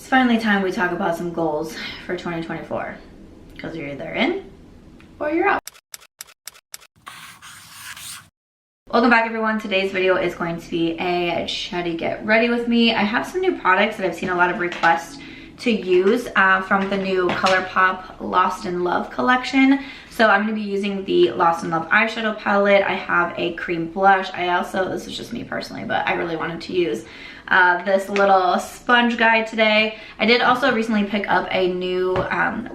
It's finally time we talk about some goals for 2024, because you're either in or you're out. Welcome back, everyone. Today's video is going to be a Chatty get ready with me. I have some new products that I've seen a lot of requests to use from the new Colourpop Lost in Love collection. So I'm going to be using the Lost in Love eyeshadow palette. I have a cream blush. This is just me personally, but I really wanted to use this little sponge guide today. I did also recently pick up a new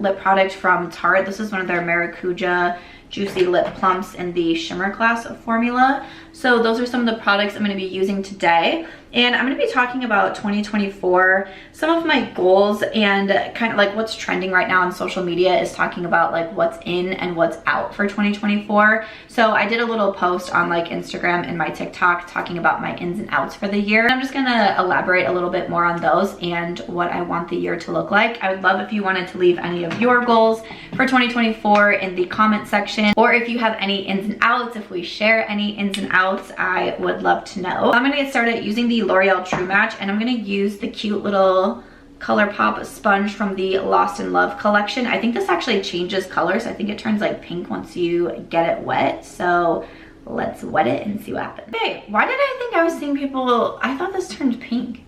lip product from Tarte. This is one of their Maracuja Juicy Lip Plumps in the Shimmer Class formula. So those are some of the products I'm going to be using today. And I'm going to be talking about 2024, some of my goals, and kind of like what's trending right now on social media is talking about like what's in and what's out for 2024. So I did a little post on like Instagram and my TikTok talking about my ins and outs for the year. I'm just going to elaborate a little bit more on those and what I want the year to look like. I would love if you wanted to leave any of your goals for 2024 in the comment section, or if you have any ins and outs, if we share any ins and outs, I would love to know. I'm going to get started using the L'Oreal True Match, and I'm going to use the cute little Colourpop Sponge from the Lost in Love collection. I think this actually changes colors. I think it turns like pink once you get it wet. So let's wet it and see what happens. Okay, why did I think I was seeing people, I thought this turned pink.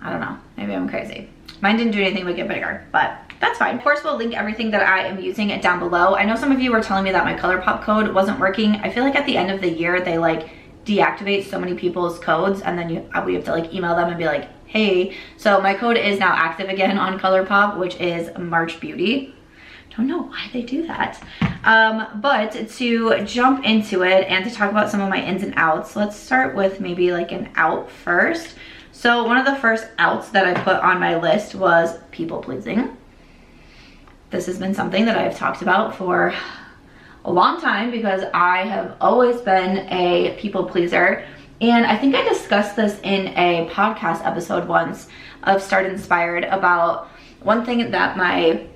I don't know, maybe I'm crazy. Mine didn't do anything but get bigger, but that's fine. Of course, we'll link everything that I am using down below. I know some of you were telling me that my Colourpop code wasn't working. I feel like at the end of the year, they like deactivate so many people's codes, and then we have to like email them and be like, hey. So my code is now active again on Colourpop, which is MARCHBEAUTY. Don't know why they do that. But to jump into it and to talk about some of my ins and outs, let's start with maybe like an out first. So one of the first outs that I put on my list was people pleasing. This has been something that I've talked about for a long time because I have always been a people pleaser. And I think I discussed this in a podcast episode once of Start Inspired about one thing that my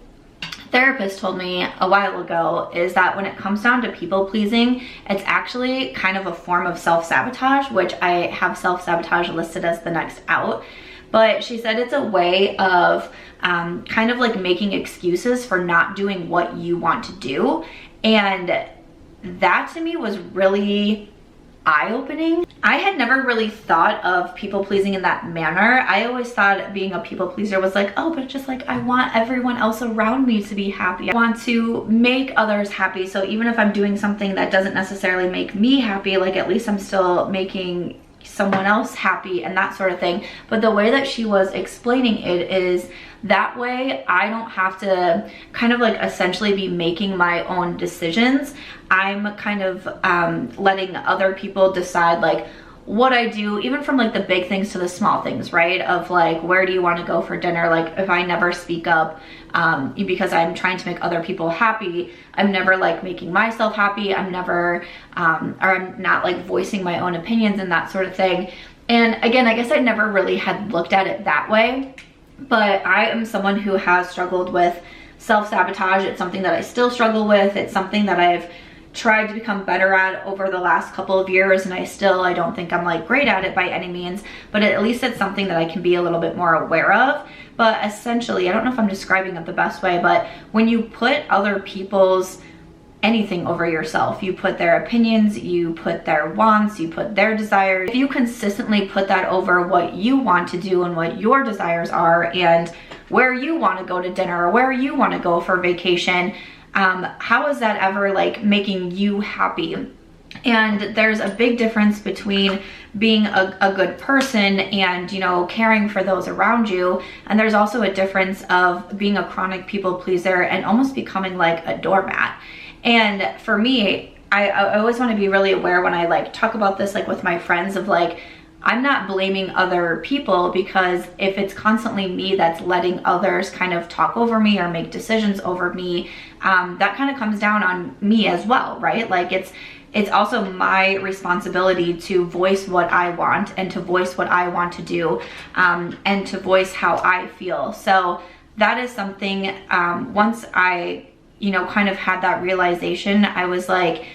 therapist told me a while ago is that when it comes down to people pleasing, it's actually kind of a form of self-sabotage, which I have self-sabotage listed as the next out. But she said it's a way of kind of like making excuses for not doing what you want to do. And that to me was really eye-opening. I had never really thought of people pleasing in that manner. I always thought being a people pleaser was like, oh, but just like I want everyone else around me to be happy. I want to make others happy. So even if I'm doing something that doesn't necessarily make me happy, like at least I'm still making someone else happy and that sort of thing. But the way that she was explaining it is that way I don't have to kind of like essentially be making my own decisions. I'm kind of letting other people decide like what I do, even from like the big things to the small things, right? Of like, where do you want to go for dinner? Like if I never speak up because I'm trying to make other people happy, I'm never like making myself happy. I'm never, or I'm not like voicing my own opinions and that sort of thing. And again, I guess I never really had looked at it that way, but I am someone who has struggled with self-sabotage. It's something that I still struggle with. It's something that I've tried to become better at over the last couple of years, and I don't think I'm like great at it by any means, but at least it's something that I can be a little bit more aware of. But essentially, I don't know if I'm describing it the best way, but when you put other people's anything over yourself, you put their opinions, you put their wants, you put their desires, if you consistently put that over what you want to do and what your desires are and where you want to go to dinner or where you want to go for vacation, how is that ever like making you happy? And there's a big difference between being a good person and, you know, caring for those around you. And there's also a difference of being a chronic people pleaser and almost becoming like a doormat. And for me, I always want to be really aware when I like talk about this like with my friends of like, I'm not blaming other people, because if it's constantly me that's letting others kind of talk over me or make decisions over me, that kind of comes down on me as well, right? Like it's also my responsibility to voice what I want and to voice what I want to do, and to voice how I feel. So that is something, once I, you know, kind of had that realization, I was like,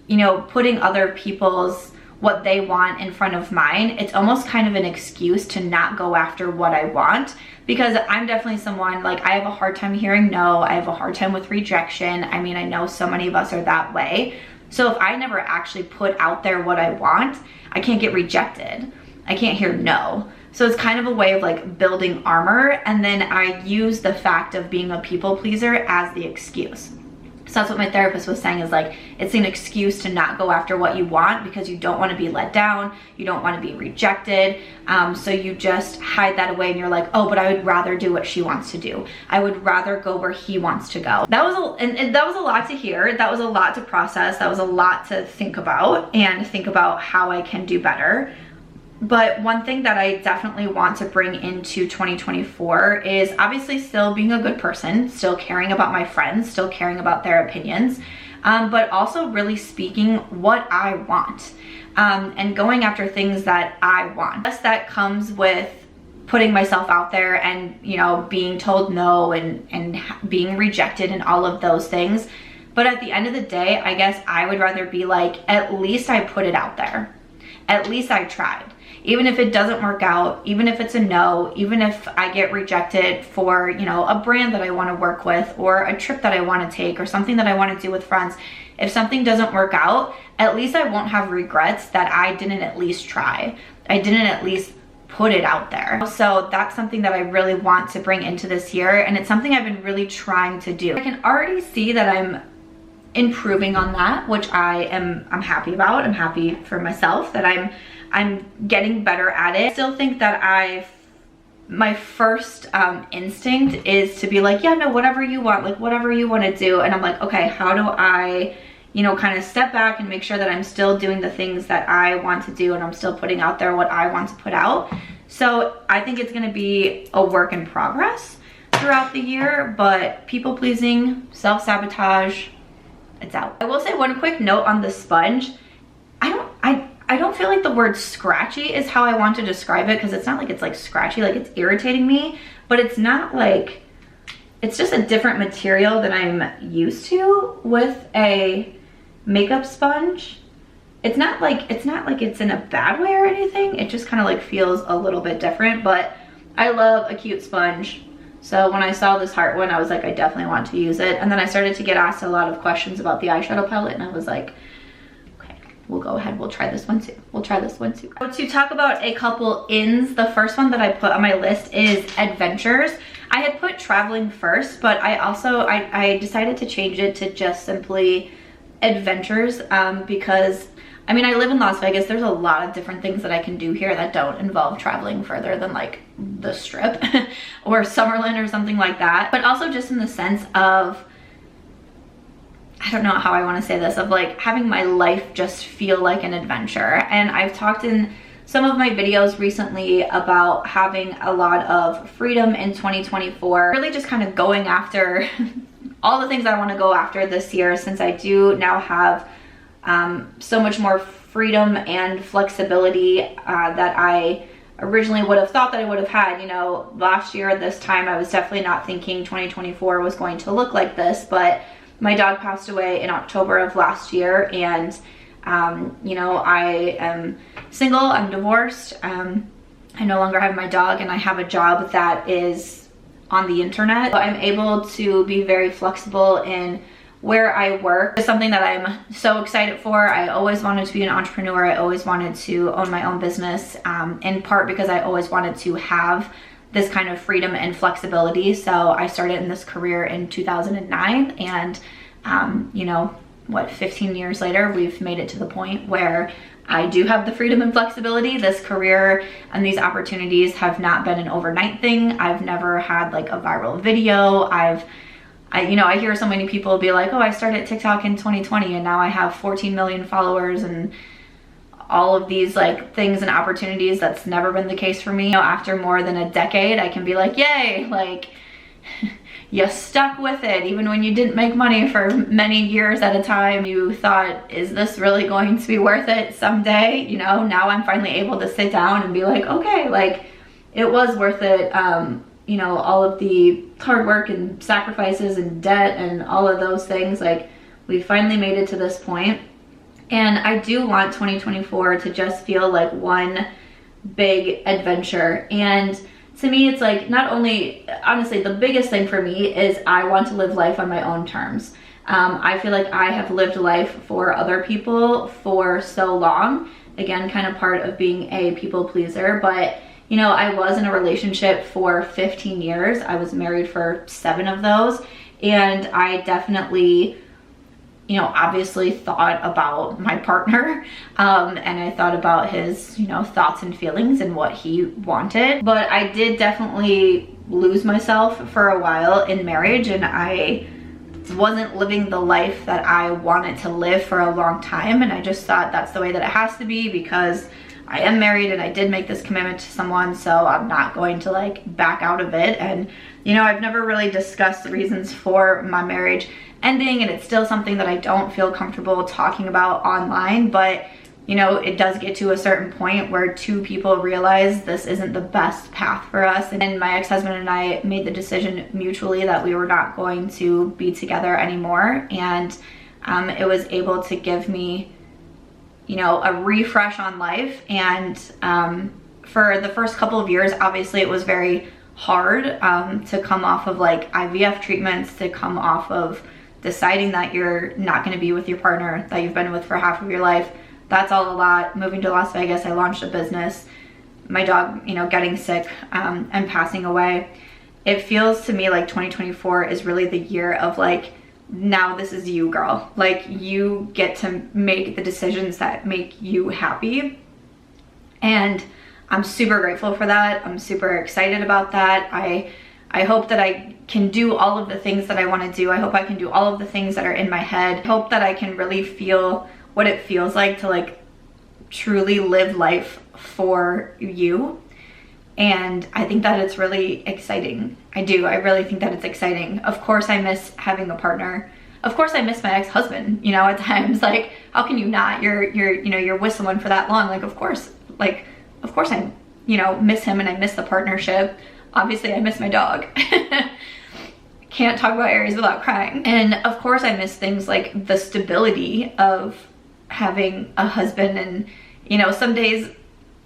you know, putting other people's what they want in front of mine, it's almost kind of an excuse to not go after what I want, because I'm definitely someone, like, I have a hard time hearing no. I have a hard time with rejection. I mean, I know so many of us are that way. So if I never actually put out there what I want, I can't get rejected. I can't hear no. So it's kind of a way of like building armor, and then I use the fact of being a people pleaser as the excuse. So that's what my therapist was saying, is like, it's an excuse to not go after what you want because you don't want to be let down, you don't want to be rejected, so you just hide that away and you're like, oh, but I would rather do what she wants to do. I would rather go where he wants to go. That was and that was a lot to hear. That was a lot to process. That was a lot to think about, and think about how I can do better. But one thing that I definitely want to bring into 2024 is obviously still being a good person, still caring about my friends, still caring about their opinions, but also really speaking what I want, and going after things that I want. Yes, that comes with putting myself out there and, you know, being told no and being rejected and all of those things. But at the end of the day, I guess I would rather be like, at least I put it out there. At least I tried. Even if it doesn't work out, even if it's a no, even if I get rejected for, you know, a brand that I want to work with, or a trip that I want to take, or something that I want to do with friends, if something doesn't work out, at least I won't have regrets that I didn't at least try. I didn't at least put it out there. So that's something that I really want to bring into this year, and it's something I've been really trying to do. I can already see that I'm improving on that, which I'm happy about. I'm happy for myself that I'm getting better at it. I still think that my first instinct is to be like, yeah, no, whatever you want, like whatever you want to do. And I'm like, okay, how do I, you know, kind of step back and make sure that I'm still doing the things that I want to do, and I'm still putting out there what I want to put out. So I think it's going to be a work in progress throughout the year, but people pleasing, self-sabotage, it's out. I will say one quick note on the sponge. I don't feel like the word scratchy is how I want to describe it, because it's not like it's like scratchy, like it's irritating me, but it's not like, it's just a different material than I'm used to with a makeup sponge. It's not like it's in a bad way or anything. It just kind of like feels a little bit different, but I love a cute sponge. So when I saw this heart one, I was like, I definitely want to use it. And then I started to get asked a lot of questions about the eyeshadow palette, and I was like, we'll go ahead, we'll try this one too. We'll try this one too. To talk about a couple ins, the first one that I put on my list is adventures. I had put traveling first, but I decided to change it to just simply adventures, because I mean, I live in Las Vegas. There's a lot of different things that I can do here that don't involve traveling further than like the Strip or Summerlin or something like that. But also just in the sense of, I don't know how I want to say this, of like having my life just feel like an adventure. And I've talked in some of my videos recently about having a lot of freedom in 2024, really just kind of going after all the things I want to go after this year, since I do now have so much more freedom and flexibility that I originally would have thought that I would have had. You know, last year at this time, I was definitely not thinking 2024 was going to look like this, but my dog passed away in October of last year, and you know, I am single, I'm divorced, I no longer have my dog, and I have a job that is on the internet. So I'm able to be very flexible in where I work. It's something that I'm so excited for. I always wanted to be an entrepreneur. I always wanted to own my own business, in part because I always wanted to have this kind of freedom and flexibility. So I started in this career in 2009, and you know, what, 15 years later, we've made it to the point where I do have the freedom and flexibility. This career and these opportunities have not been an overnight thing. I've never had like a viral video. You know, I hear so many people be like, oh, I started TikTok in 2020 and now I have 14 million followers and all of these like things and opportunities. That's never been the case for me. You know, after more than a decade, I can be like, yay, like you stuck with it. Even when you didn't make money for many years at a time, you thought, is this really going to be worth it someday? You know, now I'm finally able to sit down and be like, okay, like it was worth it. You know, all of the hard work and sacrifices and debt and all of those things, like we finally made it to this point. And I do want 2024 to just feel like one big adventure. And to me, it's like, not only, honestly, the biggest thing for me is I want to live life on my own terms. I feel like I have lived life for other people for so long. Again, kind of part of being a people pleaser, but you know, I was in a relationship for 15 years. I was married for 7 of those. And I definitely, you know, obviously thought about my partner, and I thought about his, you know, thoughts and feelings and what he wanted. But I did definitely lose myself for a while in marriage, and I wasn't living the life that I wanted to live for a long time. And I just thought that's the way that it has to be because I am married and I did make this commitment to someone, so I'm not going to like back out of it. And you know, I've never really discussed the reasons for my marriage ending, and it's still something that I don't feel comfortable talking about online. But you know, it does get to a certain point where 2 people realize this isn't the best path for us. And my ex-husband and I made the decision mutually that we were not going to be together anymore. And it was able to give me, you know, a refresh on life. And for the first couple of years, obviously it was very hard to come off of like IVF treatments, to come off of deciding that you're not going to be with your partner that you've been with for half of your life. That's all a lot. Moving to Las Vegas, I launched a business, my dog, you know, getting sick and passing away. It feels to me like 2024 is really the year of like, now this is you, girl. Like, you get to make the decisions that make you happy. And I'm super grateful for that. I'm super excited about that. I hope that I can do all of the things that I want to do. I hope I can do all of the things that are in my head. I hope that I can really feel what it feels like to like truly live life for you. And I think that it's really exciting. I do. I really think that it's exciting. Of course, I miss having a partner. Of course, I miss my ex-husband, you know, at times. Like, how can you not? You're with someone for that long. Like, of course I, you know, miss him, and I miss the partnership. Obviously, I miss my dog. Can't talk about Aries without crying. And of course, I miss things like the stability of having a husband. And you know, some days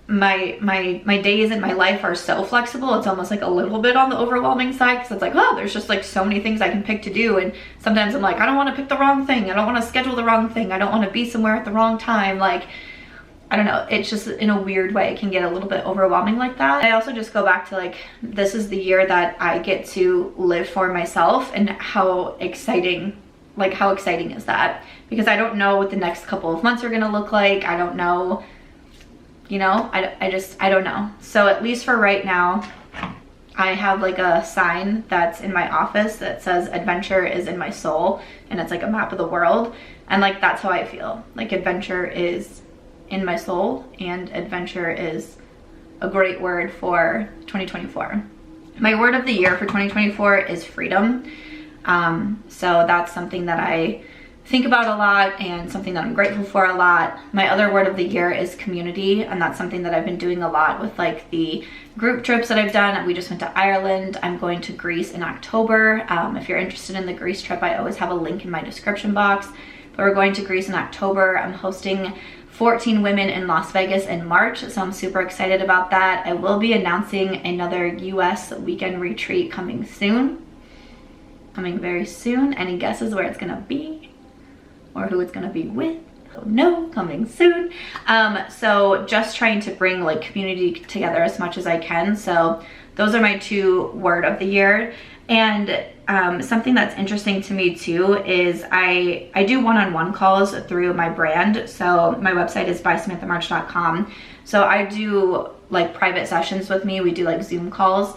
my days in my life are so flexible, it's almost like a little bit on the overwhelming side, because it's like, oh, there's just like so many things I can pick to do. And sometimes I'm like, I don't want to pick the wrong thing, I don't want to schedule the wrong thing, I don't want to be somewhere at the wrong time. Like, I don't know, it's just in a weird way, it can get a little bit overwhelming like that. I also just go back to like, this is the year that I get to live for myself, and how exciting is that? Because I don't know what the next couple of months are gonna look like. I don't know, you know, I don't know. So at least for right now, I have like a sign that's in my office that says adventure is in my soul, and it's like a map of the world. And like, that's how I feel. Like, adventure is in my soul, and adventure is a great word for 2024. My word of the year for 2024 is freedom. So that's something that I think about a lot, and something that I'm grateful for a lot. My other word of the year is community, and that's something that I've been doing a lot with like the group trips that I've done. We just went to Ireland. I'm going to Greece in October. If you're interested in the Greece trip, I always have a link in my description box. But we're going to Greece in October. I'm hosting 14 women in Las Vegas in March, so I'm super excited about that. I will be announcing another US weekend retreat coming soon. Coming very soon. Any guesses where it's gonna be? Or who it's gonna be with? No, coming soon. So just trying to bring like community together as much as I can. So those are my 2 word of the year. And something that's interesting to me too is I do one-on-one calls through my brand. So my website is bysamanthamarch.com. So I do like private sessions with me. We do like Zoom calls.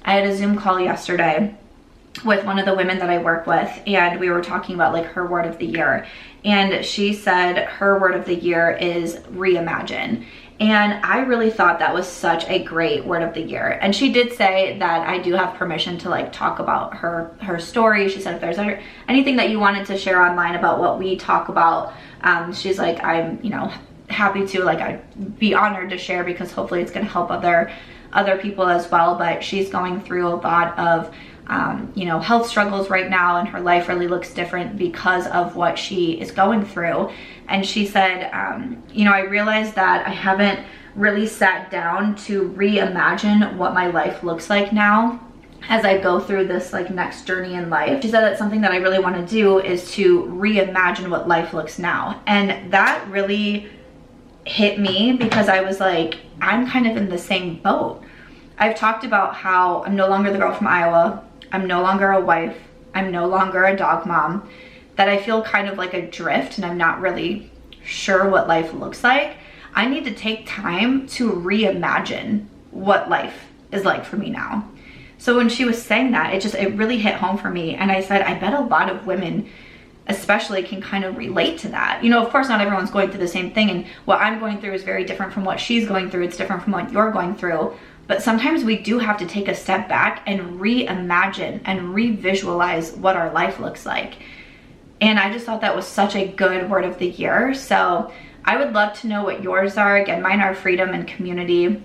I had a Zoom call yesterday with one of the women that I work with, and we were talking about like her word of the year. And she said her word of the year is reimagine. And I really thought that was such a great word of the year. And she did say that I do have permission to like talk about her story. She said if there's anything that you wanted to share online about what we talk about, she's like, I'm, you know, happy to, like, I'd be honored to share, because hopefully it's going to help other other people as well, but she's going through a lot of you know, health struggles right now, and her life really looks different because of what she is going through. And she said, you know, I realized that I haven't really sat down to reimagine what my life looks like now as I go through this like next journey in life. She said that's something that I really want to do, is to reimagine what life looks now. And that really hit me because I was like, I'm kind of in the same boat. I've talked about how I'm no longer the girl from Iowa. I'm no longer a wife. I'm no longer a dog mom. That I feel kind of like adrift and I'm not really sure what life looks like. I need to take time to reimagine what life is like for me now. So when she was saying that, it really hit home for me. And I said, I bet a lot of women especially can kind of relate to that. You know, of course, not everyone's going through the same thing, and what I'm going through is very different from what she's going through. It's different from what you're going through. But sometimes we do have to take a step back and reimagine and revisualize what our life looks like. And I just thought that was such a good word of the year. So I would love to know what yours are. Again, mine are freedom and community.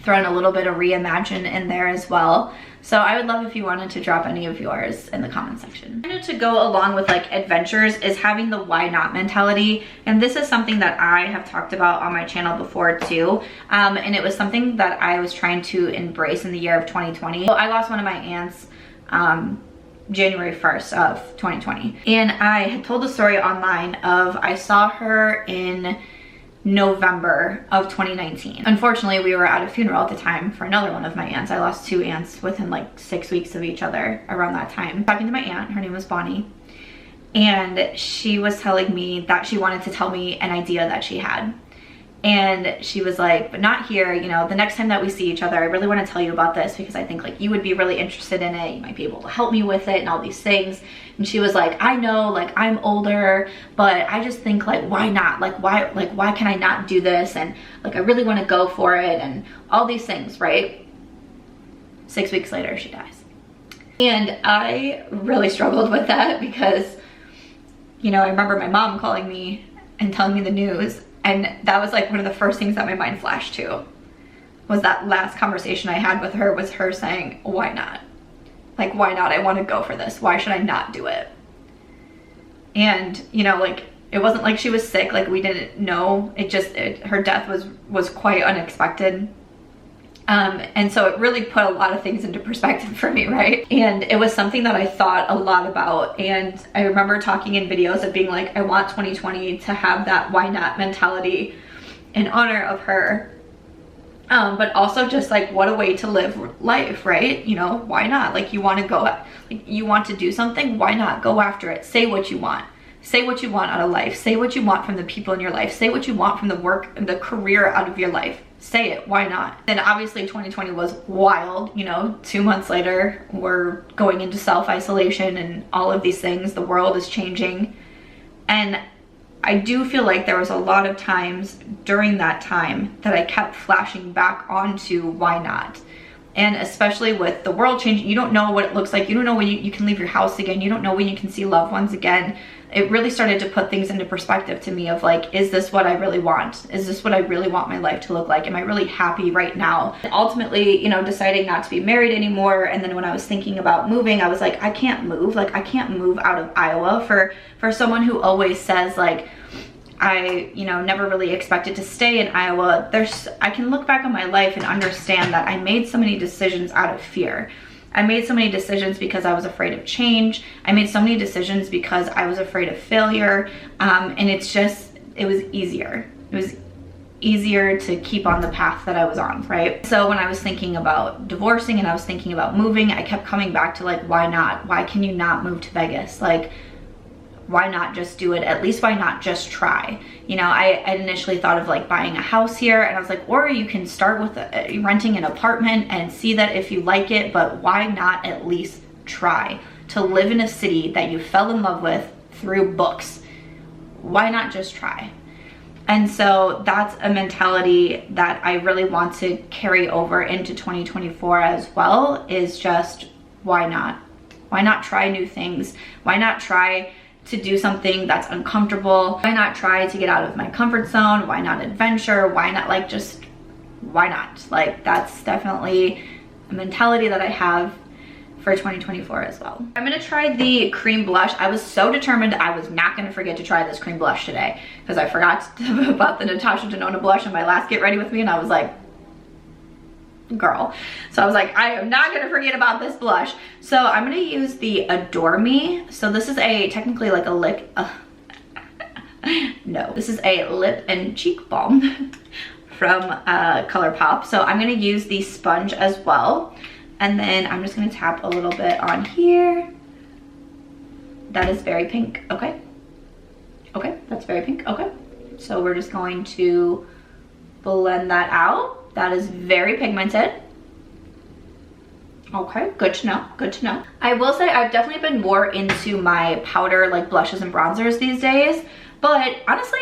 Throw in a little bit of reimagine in there as well. So I would love if you wanted to drop any of yours in the comment section. To go along with like adventures is having the why not mentality. And this is something that I have talked about on my channel before too. And it was something that I was trying to embrace in the year of 2020. So I lost one of my aunts January 1st of 2020. And I had told the story online of I saw her in November of 2019. Unfortunately, we were at a funeral at the time for another one of my aunts. I lost 2 aunts within like 6 weeks of each other around that time. Talking to my aunt, her name was Bonnie, and she was telling me that she wanted to tell me an idea that she had. And she was like, but not here, you know, the next time that we see each other, I really want to tell you about this because I think like you would be really interested in it. You might be able to help me with it and all these things. And she was like, I know, like I'm older, but I just think like, why not? Like, why can I not do this? And like, I really want to go for it and all these things, right? 6 weeks later, she dies. And I really struggled with that because, you know, I remember my mom calling me and telling me the news. And that was like one of the first things that my mind flashed to, was that last conversation I had with her, was her saying, why not? Like, why not? I want to go for this. Why should I not do it? And, you know, like, it wasn't like she was sick. Like, we didn't know. Her death was quite unexpected. And so it really put a lot of things into perspective for me, right? And it was something that I thought a lot about. And I remember talking in videos of being like, I want 2020 to have that why not mentality in honor of her. But also just like, what a way to live life, right? You know, why not? Like, you want to go, like, you want to do something, why not? Go after it. Say what you want. Say what you want out of life. Say what you want from the people in your life. Say what you want from the work and the career out of your life. Say it, why not? Then obviously 2020 was wild, you know, 2 months later, we're going into self-isolation and all of these things. The world is changing. And I do feel like there was a lot of times during that time that I kept flashing back onto why not. And especially with the world changing, you don't know what it looks like. You don't know when you can leave your house again. You don't know when you can see loved ones again. It really started to put things into perspective to me of like, is this what I really want? Is this what I really want my life to look like? Am I really happy right now? And ultimately, you know, deciding not to be married anymore. And then when I was thinking about moving, I was like, I can't move. Like, I can't move out of Iowa for someone who always says like, I, you know, never really expected to stay in Iowa. I can look back on my life and understand that I made so many decisions out of fear. I made so many decisions because I was afraid of change. I made so many decisions because I was afraid of failure. And it was easier. It was easier to keep on the path that I was on, right? So when I was thinking about divorcing and I was thinking about moving, I kept coming back to like, why not? Why can you not move to Vegas? Like, why not just do it? At least why not just try? You know, I initially thought of like buying a house here, and I was like, or you can start with renting an apartment and see that if you like it, but why not at least try to live in a city that you fell in love with through books? Why not just try? And so that's a mentality that I really want to carry over into 2024 as well, is just why not? Why not try new things? Why not try to do something that's uncomfortable? Why not try to get out of my comfort zone? Why not adventure? Why not like just why not? Like, that's definitely a mentality that I have for 2024 as well. I'm gonna try the cream blush. I was so determined I was not gonna forget to try this cream blush today because I forgot about the Natasha Denona blush in my last Get Ready With Me, and I was like, girl. So I was like, I am not gonna forget about this blush. So I'm gonna use the Adore Me. So this is technically like a lip, no, this is a lip and cheek balm from Colourpop. So I'm gonna use the sponge as well. And then I'm just gonna tap a little bit on here. That is very pink, okay. Okay, that's very pink, okay. So we're just going to blend that out. That is very pigmented. Okay, good to know, good to know. I will say I've definitely been more into my powder, like blushes and bronzers these days, but honestly,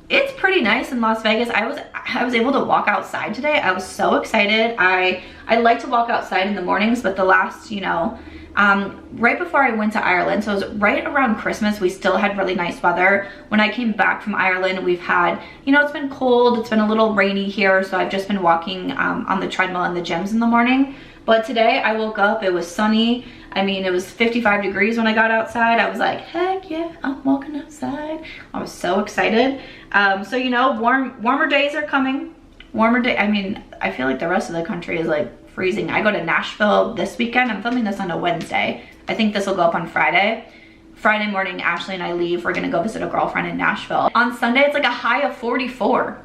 it's pretty nice in Las Vegas. I was able to walk outside today. I was so excited. I like to walk outside in the mornings, but the last, you know, right before I went to Ireland, so it was right around Christmas, we still had really nice weather. When I came back from Ireland, we've had, you know, it's been cold, it's been a little rainy here, so I've just been walking on the treadmill in the gyms in the morning. But today I woke up, it was sunny. I mean, it was 55 degrees when I got outside. I was like, heck yeah, I'm walking outside. I was so excited. So, you know, warmer days are coming. I mean, I feel like the rest of the country is like freezing. I go to Nashville this weekend. I'm filming this on a Wednesday. I think this will go up on Friday. Friday morning, Ashley and I leave. We're gonna go visit a girlfriend in Nashville. On Sunday, it's like a high of 44.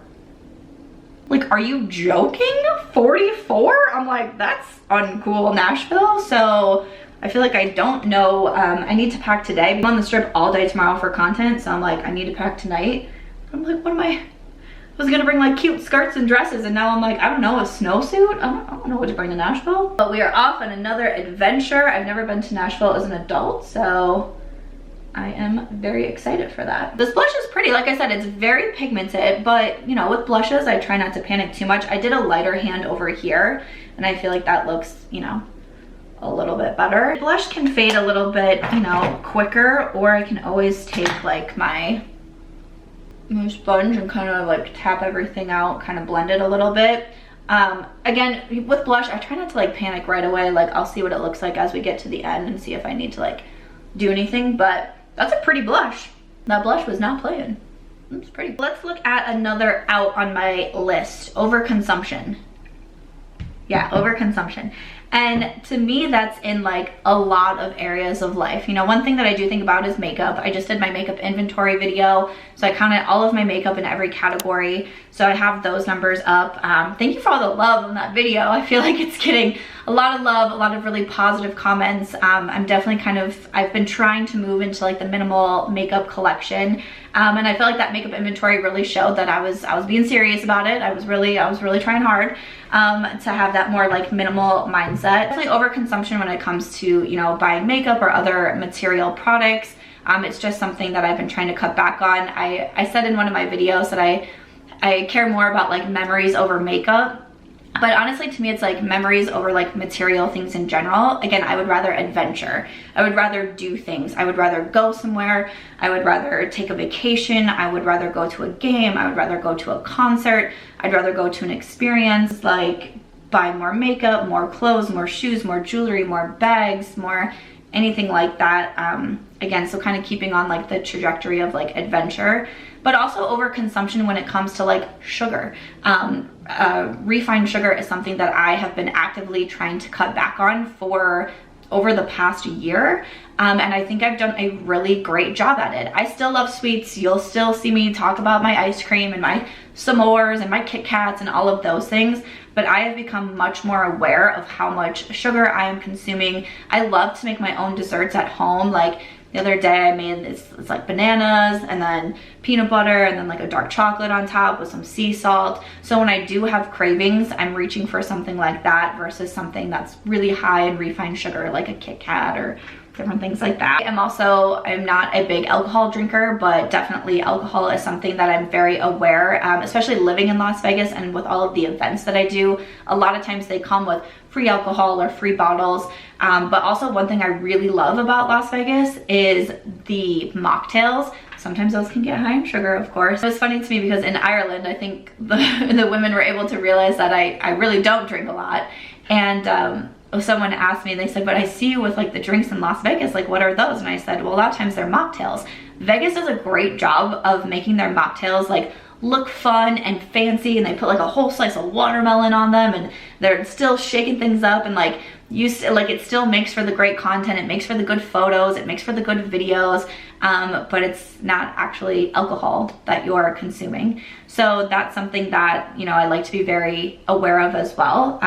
Like, are you joking? 44? I'm like, that's uncool, Nashville. So I feel like I don't know. I need to pack today. I'm on the strip all day tomorrow for content. So I'm like, I need to pack tonight. I'm like, what am I was gonna bring like cute skirts and dresses, and now I'm like, I don't know, a snowsuit? I don't know what to bring to Nashville. But we are off on another adventure. I've never been to Nashville as an adult, so I am very excited for that. This blush is pretty. Like I said, it's very pigmented, but you know, with blushes, I try not to panic too much. I did a lighter hand over here, and I feel like that looks, you know, a little bit better. Blush can fade a little bit, you know, quicker, or I can always take like my sponge and kind of like tap everything out, kind of blend it a little bit. Again, with blush, I try not to like panic right away. Like, I'll see what it looks like as we get to the end and see if I need to like do anything, but that's a pretty blush. That blush was not playing. It's pretty. Let's look at another out on my list, overconsumption. Yeah, overconsumption. And to me, that's in like a lot of areas of life. You know, one thing that I do think about is makeup. I just did my makeup inventory video. So I counted all of my makeup in every category. So I have those numbers up. Thank you for all the love on that video. I feel like it's getting a lot of love, a lot of really positive comments. I'm definitely I've been trying to move into like the minimal makeup collection. And I feel like that makeup inventory really showed that I was being serious about it. I was really trying hard to have that more like minimal mindset. Definitely overconsumption when it comes to, you know, buying makeup or other material products. It's just something that I've been trying to cut back on. I said in one of my videos that I care more about like memories over makeup. But honestly, to me, it's like memories over like material things in general. Again, I would rather adventure. I would rather do things. I would rather go somewhere. I would rather take a vacation. I would rather go to a game. I would rather go to a concert. I'd rather go to an experience, like buy more makeup, more clothes, more shoes, more jewelry, more bags, more anything like that. Again, so kind of keeping on like the trajectory of like adventure, but also overconsumption when it comes to like sugar. Refined sugar is something that I have been actively trying to cut back on for over the past year. And I think I've done a really great job at it. I still love sweets. You'll still see me talk about my ice cream and my s'mores and my Kit Kats and all of those things, but I have become much more aware of how much sugar I am consuming. I love to make my own desserts at home. Like the other day I made it's like bananas and then peanut butter and then like a dark chocolate on top with some sea salt. So when I do have cravings, I'm reaching for something like that versus something that's really high in refined sugar like a Kit Kat or different things like that. I'm not a big alcohol drinker, but definitely alcohol is something that I'm very aware, especially living in Las Vegas and with all of the events that I do. A lot of times they come with free alcohol or free bottles. But also one thing I really love about Las Vegas is the mocktails. Sometimes those can get high in sugar, of course. It was funny to me because in Ireland, I think the women were able to realize that I really don't drink a lot. And someone asked me, they said, but I see you with like the drinks in Las Vegas, like what are those? And I said, well, a lot of times they're mocktails. Vegas does a great job of making their mocktails like look fun and fancy, and they put like a whole slice of watermelon on them, and they're still shaking things up, and like it still makes for the great content, it makes for the good photos, it makes for the good videos, but it's not actually alcohol that you're consuming. So that's something that, you know, I like to be very aware of as well.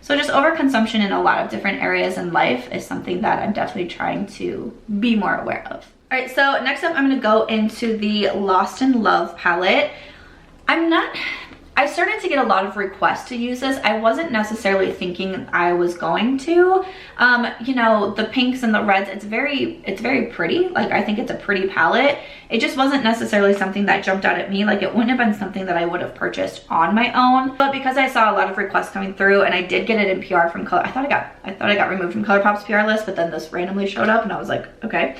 So just overconsumption in a lot of different areas in life is something that I'm definitely trying to be more aware of. All right, so next up I'm gonna go into the Lost in Love palette. I started to get a lot of requests to use this. I wasn't necessarily thinking I was going to. You know, the pinks and the reds, it's very pretty. Like, I think it's a pretty palette. It just wasn't necessarily something that jumped out at me. Like, it wouldn't have been something that I would have purchased on my own. But because I saw a lot of requests coming through, and I did get it in PR from Color, I thought I got removed from Colourpop's PR list, but then this randomly showed up and I was like, okay.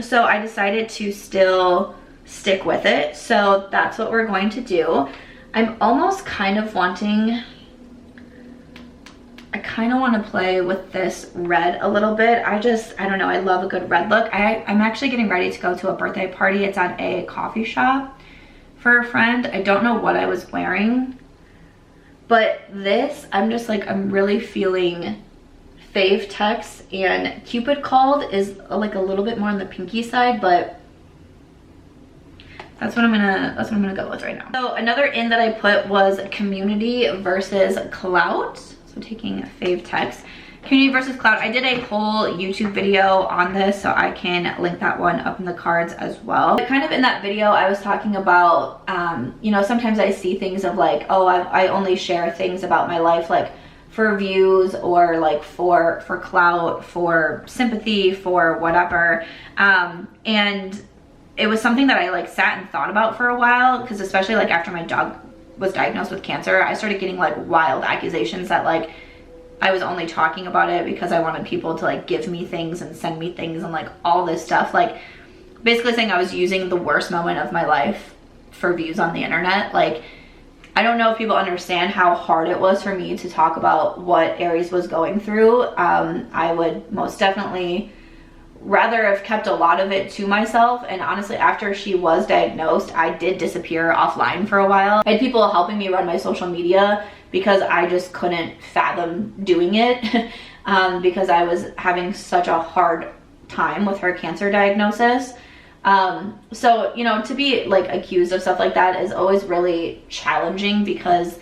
So I decided to still stick with it. So that's what we're going to do. I'm almost kind of wanting, I kind of want to play with this red a little bit. I don't know, I love a good red look. I'm actually getting ready to go to a birthday party. It's at a coffee shop for a friend. I don't know what I was wearing, but this, I'm just like, I'm really feeling fave text, and Cupid Called is like a little bit more on the pinky side, but that's what I'm gonna go with right now. So another in that I put was Community versus Clout. So taking fave text, Community versus Clout. I did a whole YouTube video on this, so I can link that one up in the cards as well. But kind of in that video, I was talking about, you know, sometimes I see things of like, oh, I only share things about my life like for views, or like for clout, for sympathy, for whatever. And it was something that I like sat and thought about for a while, because especially like after my dog was diagnosed with cancer, I started getting like wild accusations that like I was only talking about it because I wanted people to like give me things and send me things and like all this stuff, like basically saying I was using the worst moment of my life for views on the internet. Like, I don't know if people understand how hard it was for me to talk about what Aries was going through. I would most definitely rather have kept a lot of it to myself. And honestly, after she was diagnosed, I did disappear offline for a while. I had people helping me run my social media because I just couldn't fathom doing it because I was having such a hard time with her cancer diagnosis. So, you know, to be like accused of stuff like that is always really challenging, because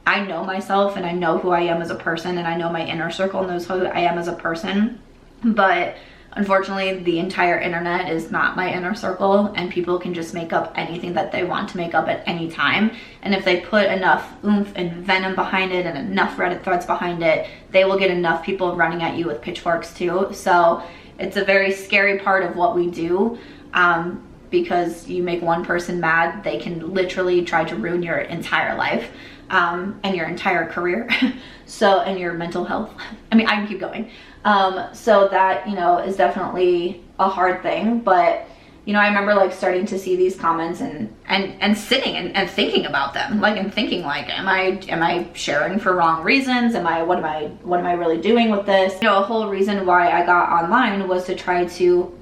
I know myself and I know who I am as a person, and I know my inner circle knows who I am as a person. But unfortunately, the entire internet is not my inner circle, and people can just make up anything that they want to make up at any time. And if they put enough oomph and venom behind it and enough Reddit threads behind it, they will get enough people running at you with pitchforks too. So it's a very scary part of what we do. Because you make one person mad, they can literally try to ruin your entire life, and your entire career. So, and your mental health. I mean, I can keep going. So that, you know, is definitely a hard thing. But, you know, I remember like starting to see these comments and sitting and thinking about them, like, and thinking like, am I sharing for wrong reasons? What am I really doing with this? You know, a whole reason why I got online was to try to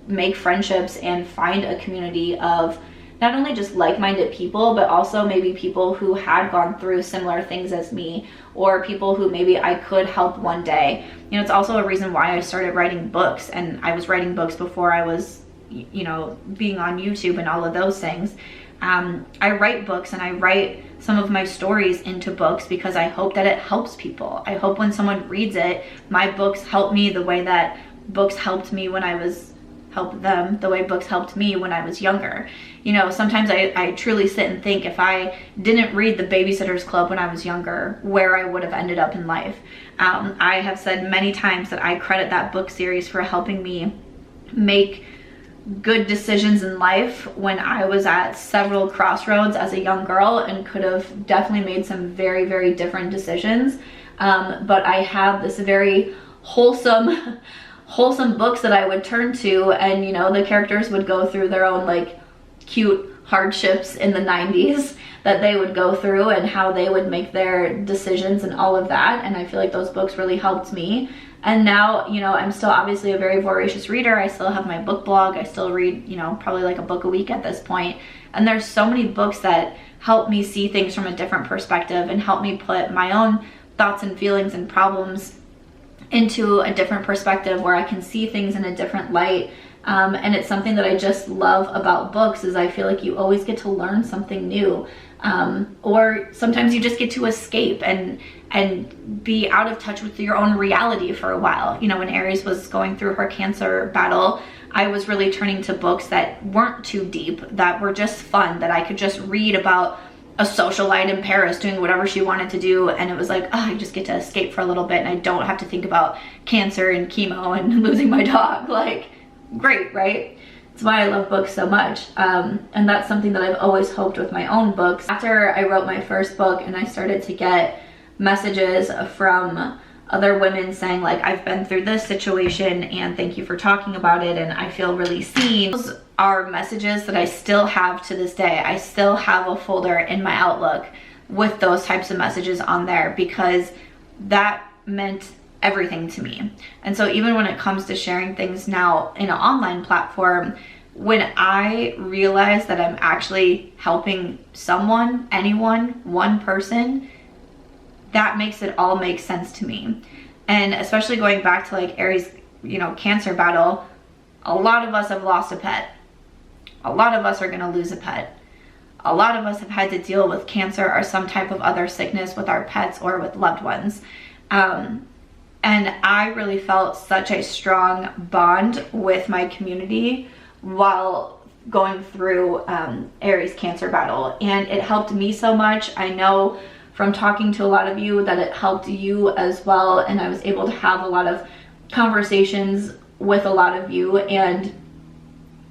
make friendships and find a community of not only just like-minded people, but also maybe people who had gone through similar things as me, or people who maybe I could help one day. You know, it's also a reason why I started writing books, and I was writing books before I was, you know, being on YouTube and all of those things. I write books, and I write some of my stories into books because I hope that it helps people. I hope when someone reads it, my books help me the way that books helped me when I was help them the way books helped me when I was younger. You know, sometimes I truly sit and think, if I didn't read The Babysitter's Club when I was younger, where I would have ended up in life. I have said many times that I credit that book series for helping me make good decisions in life when I was at several crossroads as a young girl and could have definitely made some very, very different decisions. But I had this very wholesome books that I would turn to, and you know, the characters would go through their own like cute hardships in the 90s that they would go through and how they would make their decisions and all of that. And I feel like those books really helped me. And now, you know, I'm still obviously a very voracious reader. I still have my book blog. I still read, you know, probably like a book a week at this point. And there's so many books that help me see things from a different perspective and help me put my own thoughts and feelings and problems into a different perspective where I can see things in a different light. And it's something that I just love about books, is I feel like you always get to learn something new. Or sometimes you just get to escape and be out of touch with your own reality for a while. You know, when Aries was going through her cancer battle, I was really turning to books that weren't too deep, that were just fun, that I could just read about a socialite in Paris doing whatever she wanted to do, and it was like, oh, I just get to escape for a little bit and I don't have to think about cancer and chemo and losing my dog. Like, great, right? It's why I love books so much. And that's something that I've always hoped with my own books. After I wrote my first book and I started to get messages from other women saying like, I've been through this situation and thank you for talking about it and I feel really seen. Those are messages that I still have to this day. I still have a folder in my Outlook with those types of messages on there, because that meant everything to me. And so even when it comes to sharing things now in an online platform, when I realize that I'm actually helping someone, anyone, one person, that makes it all make sense to me. And especially going back to like Aries, you know, cancer battle, a lot of us have lost a pet. A lot of us are gonna lose a pet. A lot of us have had to deal with cancer or some type of other sickness with our pets or with loved ones. And I really felt such a strong bond with my community while going through Aries cancer battle. And it helped me so much. I know from talking to a lot of you that it helped you as well. And I was able to have a lot of conversations with a lot of you, and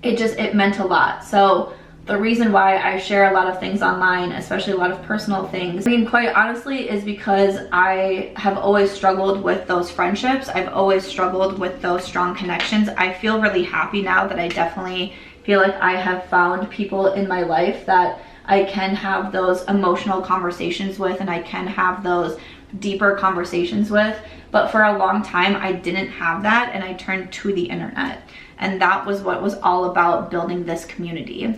it meant a lot. So the reason why I share a lot of things online, especially a lot of personal things, I mean, quite honestly, is because I have always struggled with those friendships. I've always struggled with those strong connections. I feel really happy now that I definitely feel like I have found people in my life that I can have those emotional conversations with and I can have those deeper conversations with. But for a long time, I didn't have that, and I turned to the internet. And that was what was all about building this community.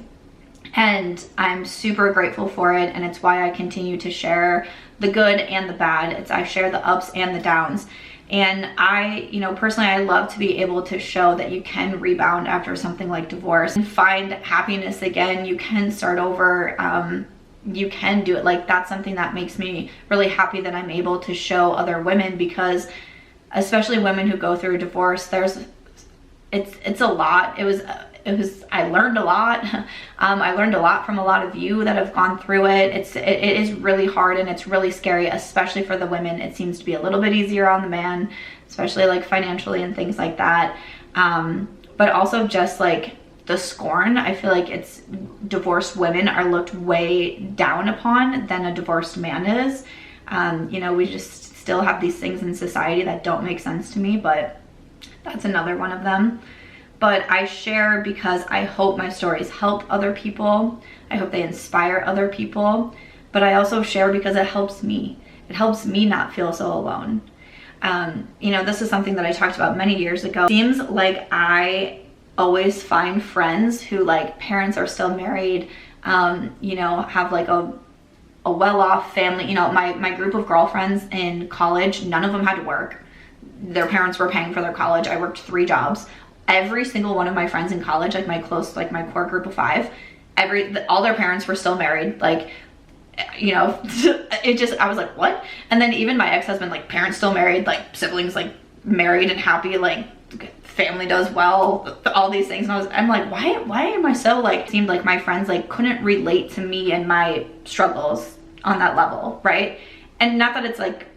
And I'm super grateful for it, and it's why I continue to share the good and the bad. I share the ups and the downs. And I, you know, personally, I love to be able to show that you can rebound after something like divorce and find happiness again. You can start over. You can do it. Like, that's something that makes me really happy that I'm able to show other women, because especially women who go through a divorce, it's a lot. I learned a lot. I learned a lot from a lot of you that have gone through it. It is really hard and it's really scary, especially for the women. It seems to be a little bit easier on the man, especially like financially and things like that. But also just like the scorn. I feel like divorced women are looked way down upon than a divorced man is. You know, we just still have these things in society that don't make sense to me, but that's another one of them. But I share because I hope my stories help other people. I hope they inspire other people. But I also share because it helps me. It helps me not feel so alone. You know, this is something that I talked about many years ago. It seems like I always find friends who, like, parents are still married, you know, have like a well-off family. You know, my group of girlfriends in college, none of them had to work. Their parents were paying for their college. I worked 3 jobs. Every single one of my friends in college, like my core group of 5, all their parents were still married. Like, you know, I was like, what? And then even my ex-husband, like, parents still married, like siblings like married and happy, like family does well, all these things. And I'm like, why am I so like, it seemed like my friends like couldn't relate to me and my struggles on that level, right? And not that it's like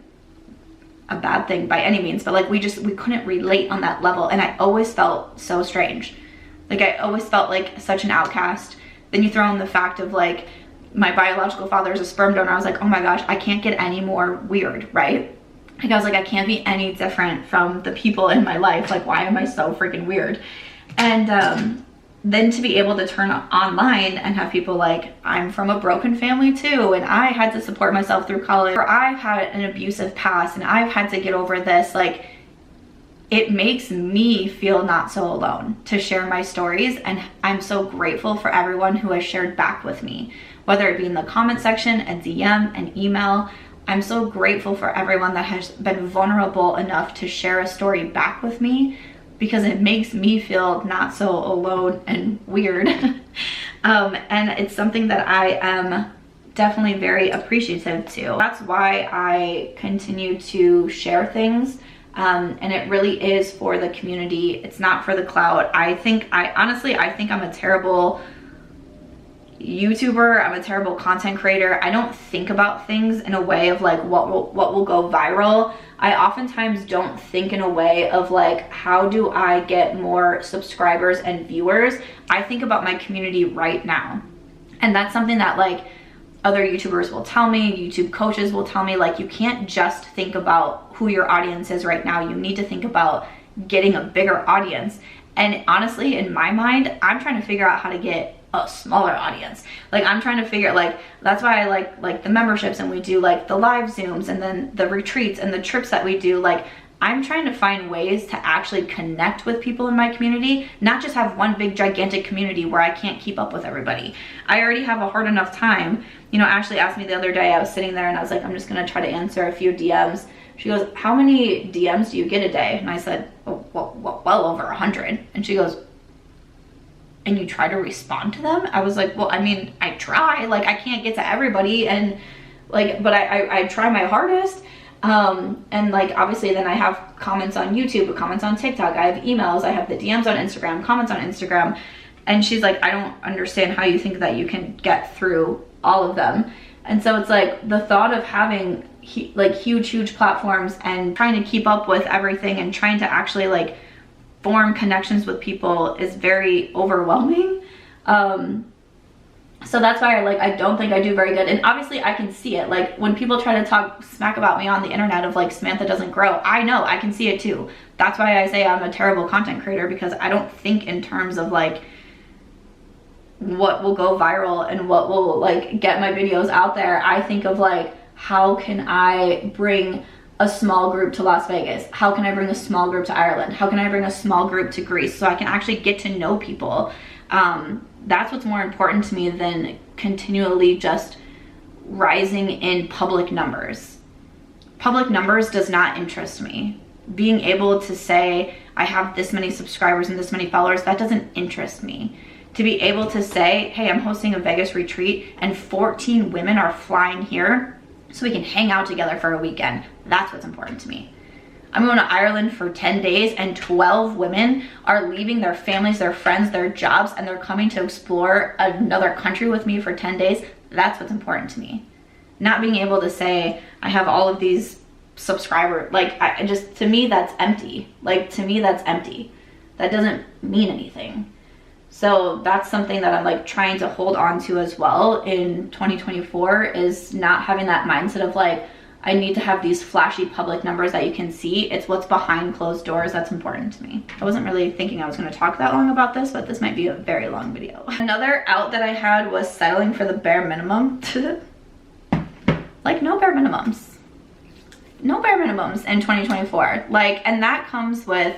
a bad thing by any means, but like we couldn't relate on that level. And I always felt so strange. Like I always felt like such an outcast. Then you throw in the fact of like my biological father is a sperm donor. I was like, oh my gosh, I can't get any more weird, right? Like I was like, I can't be any different from the people in my life. Like, why am I so freaking weird? And then to be able to turn online and have people like, I'm from a broken family too, and I had to support myself through college, or I've had an abusive past and I've had to get over this, like, it makes me feel not so alone to share my stories. And I'm so grateful for everyone who has shared back with me, whether it be in the comment section, a DM, an email. I'm so grateful for everyone that has been vulnerable enough to share a story back with me, because it makes me feel not so alone and weird. And it's something that I am definitely very appreciative to. That's why I continue to share things. And it really is for the community. It's not for the clout. Honestly, I think I'm a terrible YouTuber. I'm a terrible content creator. I don't think about things in a way of like what will go viral. I oftentimes don't think in a way of like, how do I get more subscribers and viewers? I think about my community right now. And that's something that like other YouTubers will tell me, YouTube coaches will tell me, like, you can't just think about who your audience is right now. You need to think about getting a bigger audience. And honestly, in my mind, I'm trying to figure out how to get a smaller audience. Like I'm trying to figure, like, that's why I like the memberships, and we do like the live Zooms and then the retreats and the trips that we do. Like I'm trying to find ways to actually connect with people in my community, not just have one big gigantic community where I can't keep up with everybody. I already have a hard enough time. You know, Ashley asked me the other day, I was sitting there and I was like, I'm just gonna try to answer a few DMs. She goes, how many DMs do you get a day? And I said, oh, well over 100. And she goes, and you try to respond to them? I was like, well, I mean, I try. Like, I can't get to everybody, and like, but I try my hardest. And like, obviously then I have comments on YouTube, comments on TikTok, I have emails, I have the DMs on Instagram, comments on Instagram. And she's like, I don't understand how you think that you can get through all of them. And so it's like the thought of having like huge platforms and trying to keep up with everything and trying to actually like form connections with people is very overwhelming. So that's why I don't think I do very good. And obviously I can see it. Like when people try to talk smack about me on the internet of like, Samantha doesn't grow, I know, I can see it too. That's why I say I'm a terrible content creator, because I don't think in terms of like what will go viral and what will like get my videos out there. I think of like, how can I bring a small group to Las Vegas? How can I bring a small group to Ireland? How can I bring a small group to Greece so I can actually get to know people? That's what's more important to me than continually just rising in public numbers. Public numbers does not interest me. Being able to say I have this many subscribers and this many followers, that doesn't interest me. To be able to say, hey, I'm hosting a Vegas retreat and 14 women are flying here so we can hang out together for a weekend, that's what's important to me. I'm going to Ireland for 10 days and 12 women are leaving their families, their friends, their jobs, and they're coming to explore another country with me for 10 days. That's what's important to me. Not being able to say, I have all of these subscribers. Like, to me, that's empty. Like, to me, that's empty. That doesn't mean anything. So that's something that I'm like trying to hold on to as well in 2024, is not having that mindset of like, I need to have these flashy public numbers that you can see. It's what's behind closed doors that's important to me. I wasn't really thinking I was going to talk that long about this, but this might be a very long video. Another out that I had was settling for the bare minimum. Like, no bare minimums. No bare minimums in 2024. Like, and that comes with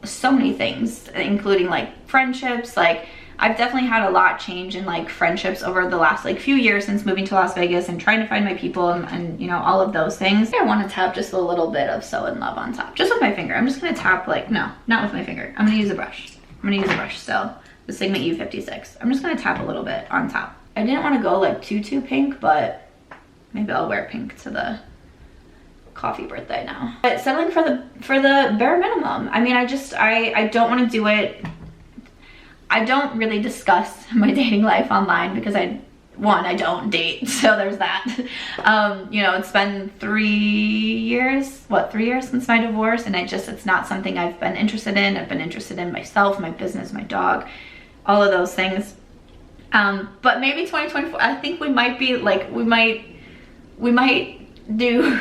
so many things, including like friendships. Like, I've definitely had a lot change in like friendships over the last like few years since moving to Las Vegas and trying to find my people and you know, all of those things. I want to tap just a little bit of So In Love on top, just with my finger. I'm just gonna tap, like, no, not with my finger. I'm gonna use a brush. So the Sigma E56. I'm just gonna tap a little bit on top. I didn't want to go like too pink, but maybe I'll wear pink to the coffee birthday now. But settling for the bare minimum. I mean, I don't want to do it. I don't really discuss my dating life online because I don't date, so there's that. You know, it's been 3 years since my divorce, and it's not something I've been interested in. I've been interested in myself, my business, my dog, all of those things. But maybe 2024, I think we might be like, we might do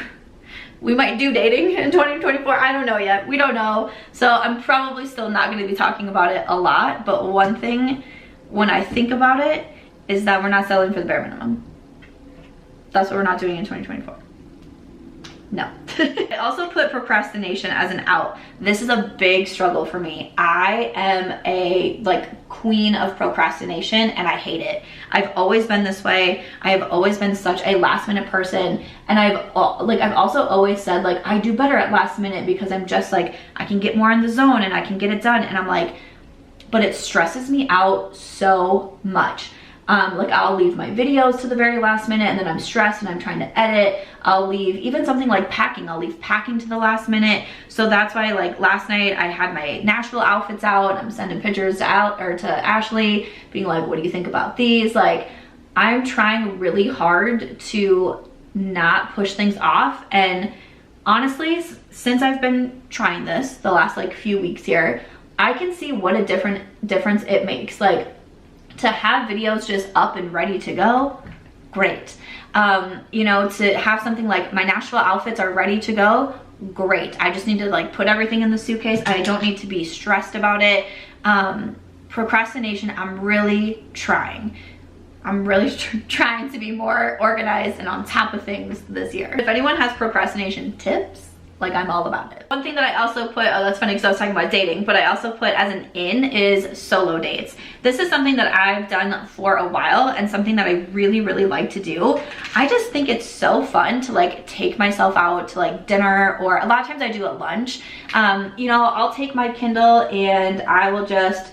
dating in 2024. I don't know yet. We don't know. So I'm probably still not going to be talking about it a lot. But one thing when I think about it is that we're not settling for the bare minimum. That's what we're not doing in 2024. No. I also put procrastination as an out. This is a big struggle for me. I am a queen of procrastination and I hate it. I've always been this way. I have always been such a last minute person, and I've also always said I do better at last minute because I'm just I can get more in the zone and I can get it done, and I'm but it stresses me out so much. I'll leave my videos to the very last minute and then I'm stressed and I'm trying to edit. I'll leave even something like packing. I'll leave packing to the last minute. So that's why last night I had my Nashville outfits out and I'm sending pictures to Ashley being what do you think about these? I'm trying really hard to not push things off. And honestly, since I've been trying this the last few weeks here, I can see what a difference it makes. To have videos just up and ready to go, great. You know, to have something like my Nashville outfits are ready to go, great. I just need to put everything in the suitcase. I don't need to be stressed about it. Procrastination, I'm really trying. I'm really trying to be more organized and on top of things this year. If anyone has procrastination tips, I'm all about it. One thing that I also put, oh, that's funny because I was talking about dating, but I also put as an in is solo dates. This is something that I've done for a while and something that I really, really like to do. I just think it's so fun to take myself out to dinner, or a lot of times I do at lunch. You know, I'll take my Kindle and I will just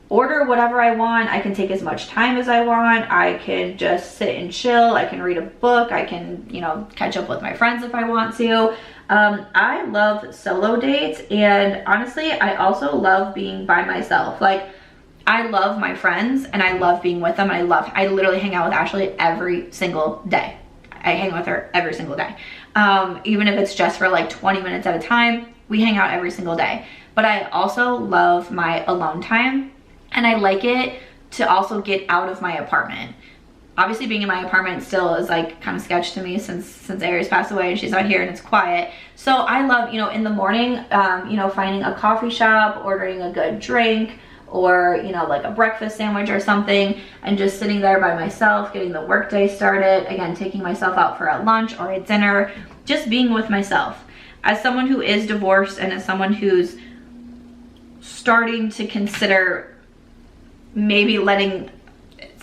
order whatever I want. I can take as much time as I want. I can just sit and chill. I can read a book. I can, you know, catch up with my friends if I want to. I love solo dates, and honestly, I also love being by myself. I love my friends and I love being with them. I literally hang out with Ashley every single day. I hang with her every single day. Even if it's just for 20 minutes at a time, we hang out every single day. But I also love my alone time, and I like it to also get out of my apartment. Obviously being in my apartment still is kind of sketch to me since Aries passed away and she's not here and it's quiet. So I love, you know, in the morning, you know, finding a coffee shop, ordering a good drink, or, you know, a breakfast sandwich or something, and just sitting there by myself, getting the workday started. Again, taking myself out for a lunch or a dinner, just being with myself. As someone who is divorced and as someone who's starting to consider maybe letting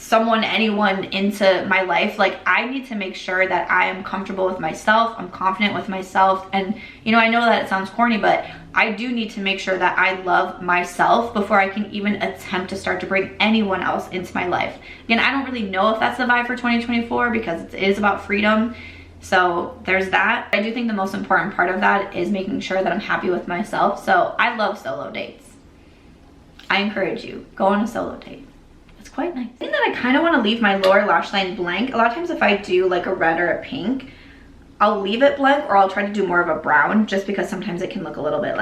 anyone into my life, I need to make sure that I am comfortable with myself, I'm confident with myself. And you know, I know that it sounds corny, but I do need to make sure that I love myself before I can even attempt to start to bring anyone else into my life. Again, I don't really know if that's the vibe for 2024 because it is about freedom. So there's that. I do think the most important part of that is making sure that I'm happy with myself. So I love solo dates. I encourage you, go on a solo date. Quite nice. I think that I kind of want to leave my lower lash line blank. A lot of times if I do a red or a pink, I'll leave it blank, or I'll try to do more of a brown, just because sometimes it can look a little bit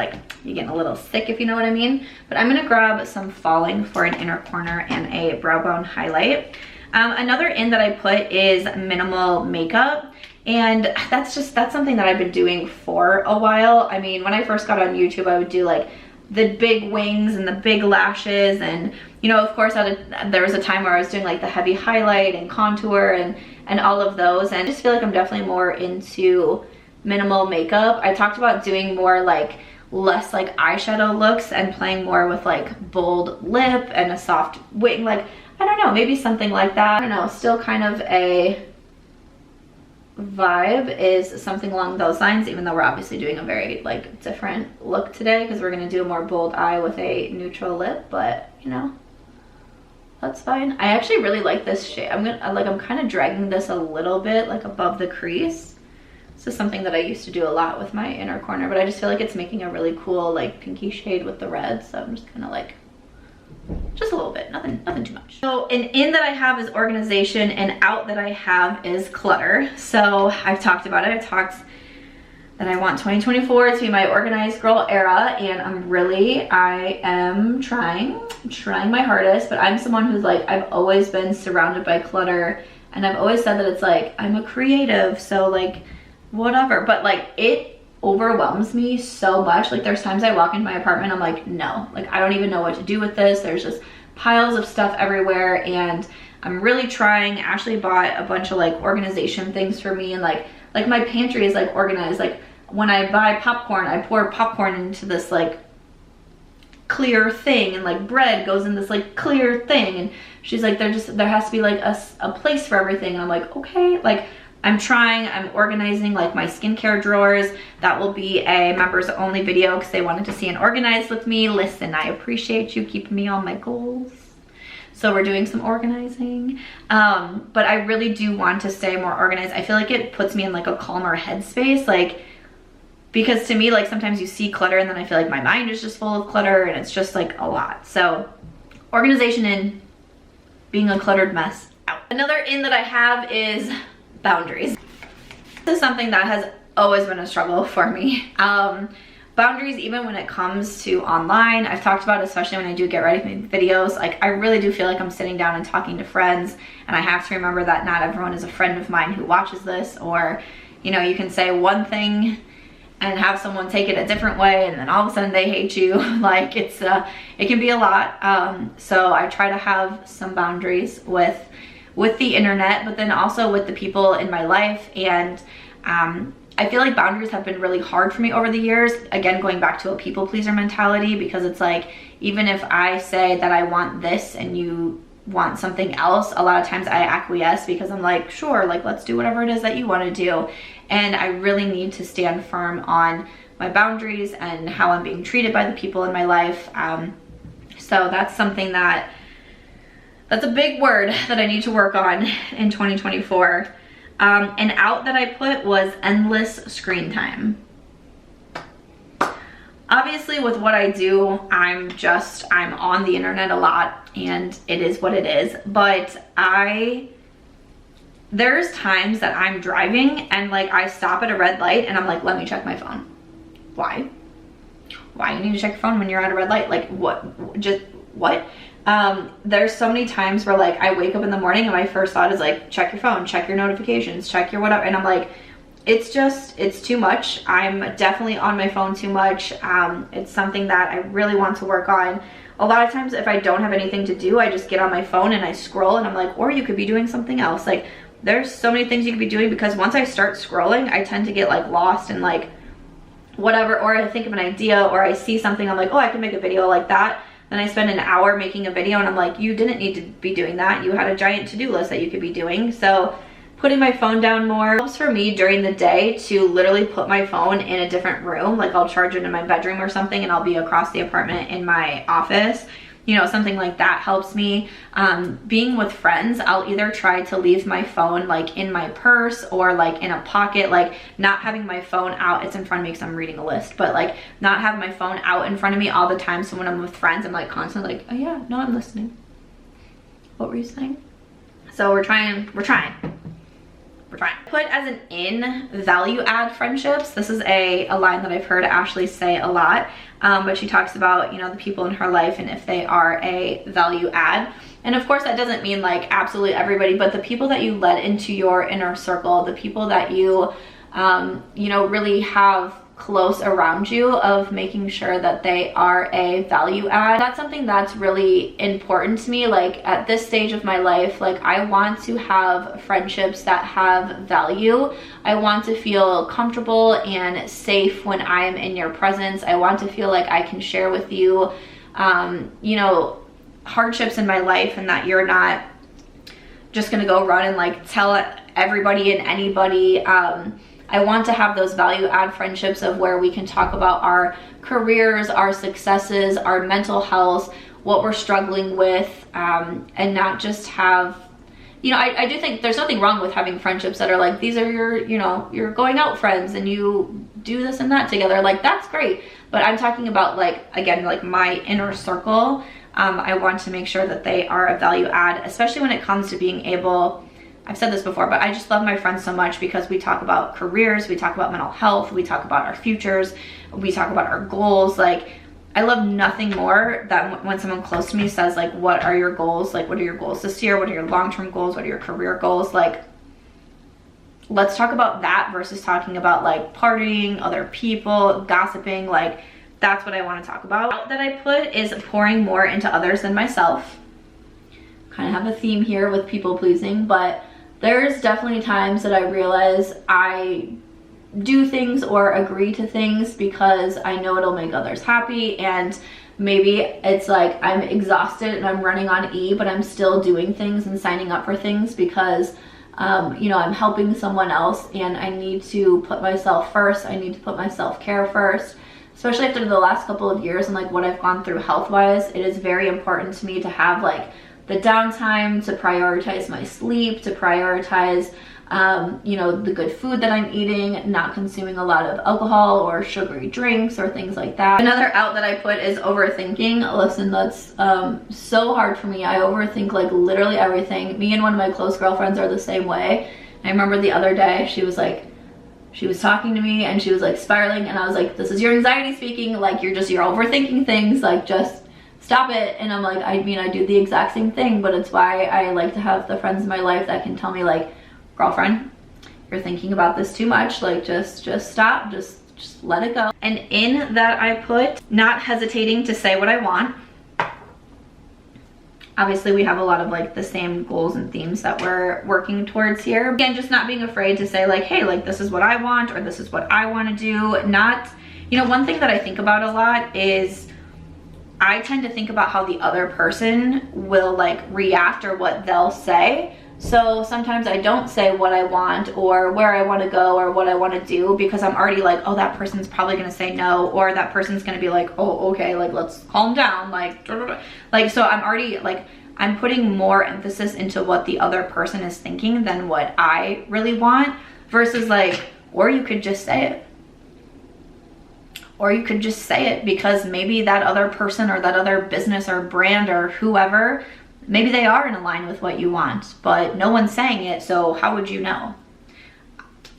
you're getting a little thick, if you know what I mean. But I'm gonna grab some Falling for an inner corner and a brow bone highlight. Another in that I put is minimal makeup. And that's something that I've been doing for a while. I mean, when I first got on YouTube, I would do the big wings and the big lashes, and you know, of course there was a time where I was doing the heavy highlight and contour and all of those, and I just feel I'm definitely more into minimal makeup. I talked about doing more less eyeshadow looks and playing more with bold lip and a soft wing, I don't know, maybe something like that. I don't know, still kind of a vibe is something along those lines, even though we're obviously doing a very different look today because we're gonna do a more bold eye with a neutral lip, but you know, that's fine. I actually really like this shade. I'm kind of dragging this a little bit above the crease. This is something that I used to do a lot with my inner corner, but I just feel like it's making a really cool like pinky shade with the red. So I'm just kind of like, just a little bit, nothing too much. So an in that I have is organization, and out that I have is clutter. So I've talked about it. I've talked that I want 2024 to be my organized girl era, and I am trying my hardest, but I'm someone who's like, I've always been surrounded by clutter, and I've always said that it's like, I'm a creative, so like, whatever, but like, it overwhelms me so much. Like there's times I walk into my apartment, I'm like, no, like I don't even know what to do with this. There's just piles of stuff everywhere, and I'm really trying. Ashley bought a bunch of like organization things for me, and like my pantry is like organized. Like when I buy popcorn, I pour popcorn into this like clear thing, and like bread goes in this like clear thing, and she's like, there has to be like a place for everything, and I'm like, okay, like I'm organizing like my skincare drawers. That will be a members only video because they wanted to see an organized with me. Listen, I appreciate you keeping me on my goals. So we're doing some organizing. But I really do want to stay more organized. I feel like it puts me in like a calmer headspace. Like, because to me, like sometimes you see clutter and then I feel like my mind is just full of clutter and it's just like a lot. So organization in, being a cluttered mess out. Another in that I have is boundaries. This is something that has always been a struggle for me. Boundaries, even when it comes to online, I've talked about, especially when I do get ready for videos, like I really do feel like I'm sitting down and talking to friends, and I have to remember that not everyone is a friend of mine who watches this, or, you know, you can say one thing and have someone take it a different way, and then all of a sudden they hate you. Like it can be a lot. So I try to have some boundaries with the internet, but then also with the people in my life. And I feel like boundaries have been really hard for me over the years. Again, going back to a people pleaser mentality, because it's like, even if I say that I want this and you want something else, a lot of times I acquiesce because I'm like, sure, like let's do whatever it is that you want to do. And I really need to stand firm on my boundaries and how I'm being treated by the people in my life. So that's something that's a big word that I need to work on in 2024. An out that I put was endless screen time. Obviously with what I do, I'm on the internet a lot, and it is what it is. But there's times that I'm driving and like I stop at a red light and I'm like, let me check my phone. Why you need to check your phone when you're at a red light? Like what? There's so many times where like I wake up in the morning and my first thought is like, check your phone, check your notifications, check your whatever, and I'm like, it's too much. I'm definitely on my phone too much. It's something that I really want to work on. A lot of times if I don't have anything to do, I just get on my phone and I scroll, and I'm like, or you could be doing something else. Like there's so many things you could be doing, because once I start scrolling, I tend to get like lost in like whatever, or I think of an idea, or I see something, I'm like, oh, I can make a video like that. Then I spend an hour making a video and I'm like, you didn't need to be doing that. You had a giant to-do list that you could be doing. So putting my phone down more helps for me during the day to literally put my phone in a different room. Like I'll charge it in my bedroom or something, and I'll be across the apartment in my office. You know, something like that helps me. Being with friends, I'll either try to leave my phone like in my purse or like in a pocket, like not having my phone out. It's in front of me because I'm reading a list, but like not having my phone out in front of me all the time. So when I'm with friends, I'm like constantly like, oh yeah, no, I'm listening. What were you saying? So we're trying. Put as an in, value add friendships. This is a line that I've heard Ashley say a lot, but she talks about, you know, the people in her life and if they are a value add. And of course that doesn't mean like absolutely everybody, but the people that you let into your inner circle, the people that you, you know, really have close around you, of making sure that they are a value add. That's something that's really important to me. Like at this stage of my life, like I want to have friendships that have value. I want to feel comfortable and safe when I am in your presence. I want to feel like I can share with you, you know, hardships in my life, and that you're not just gonna go run and like tell everybody and anybody. I want to have those value add friendships of where we can talk about our careers, our successes, our mental health, what we're struggling with, and not just have you know, I do think there's nothing wrong with having friendships that are like, these are your, you know, your going out friends and you do this and that together. Like, that's great. But I'm talking about, like, again, like my inner circle. I want to make sure that they are a value add, especially when it comes to being able, I've said this before, but I just love my friends so much because we talk about careers, we talk about mental health, we talk about our futures, we talk about our goals. Like, I love nothing more that when someone close to me says, like, what are your goals? Like, what are your goals this year? What are your long-term goals? What are your career goals? Like, let's talk about that versus talking about, like, partying, other people, gossiping. Like, that's what I want to talk about. That I put is pouring more into others than myself. Kind of have a theme here with people pleasing, but there's definitely times that I realize I do things or agree to things because I know it'll make others happy, and maybe it's like I'm exhausted and I'm running on E, but I'm still doing things and signing up for things because you know, I'm helping someone else and I need to put myself first. I need to put my self-care first, especially after the last couple of years and like what I've gone through health-wise. It is very important to me to have like the downtime, to prioritize my sleep, to prioritize you know, the good food that I'm eating, not consuming a lot of alcohol or sugary drinks or things like that. Another out that I put is overthinking. Listen, that's so hard for me. I overthink like literally everything. Me and one of my close girlfriends are the same way. I remember the other day she was talking to me and she was like spiraling, and I was like, this is your anxiety speaking. Like, you're overthinking things. Like, just stop it. And I'm like, I mean, I do the exact same thing, but it's why I like to have the friends in my life that can tell me, like, girlfriend, you're thinking about this too much. Like, just stop, just let it go. And in that I put not hesitating to say what I want. Obviously we have a lot of like the same goals and themes that we're working towards here. Again, just not being afraid to say like, hey, like, this is what I want, or this is what I want to do. Not, you know, one thing that I think about a lot is I tend to think about how the other person will like react or what they'll say. So sometimes I don't say what I want or where I want to go or what I want to do because I'm already like, oh, that person's probably going to say no, or that person's going to be like, oh, okay, like, let's calm down. Like, so I'm already like, I'm putting more emphasis into what the other person is thinking than what I really want, versus like, or you could just say it. Or you could just say it because maybe that other person or that other business or brand or whoever, maybe they are in line with what you want, but no one's saying it, so how would you know?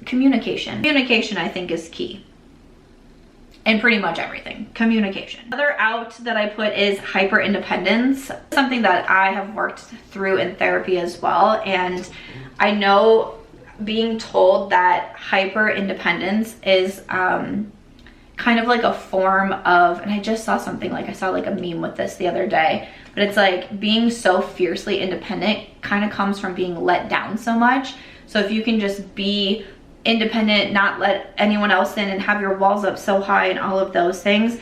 Communication. Communication, I think, is key in pretty much everything. Communication. Another out that I put is hyper independence. Something that I have worked through in therapy as well, and I know being told that hyper independence is kind of like a form of, and I just saw something, like I saw like a meme with this the other day, but it's like being so fiercely independent kind of comes from being let down so much. So if you can just be independent, not let anyone else in, and have your walls up so high and all of those things,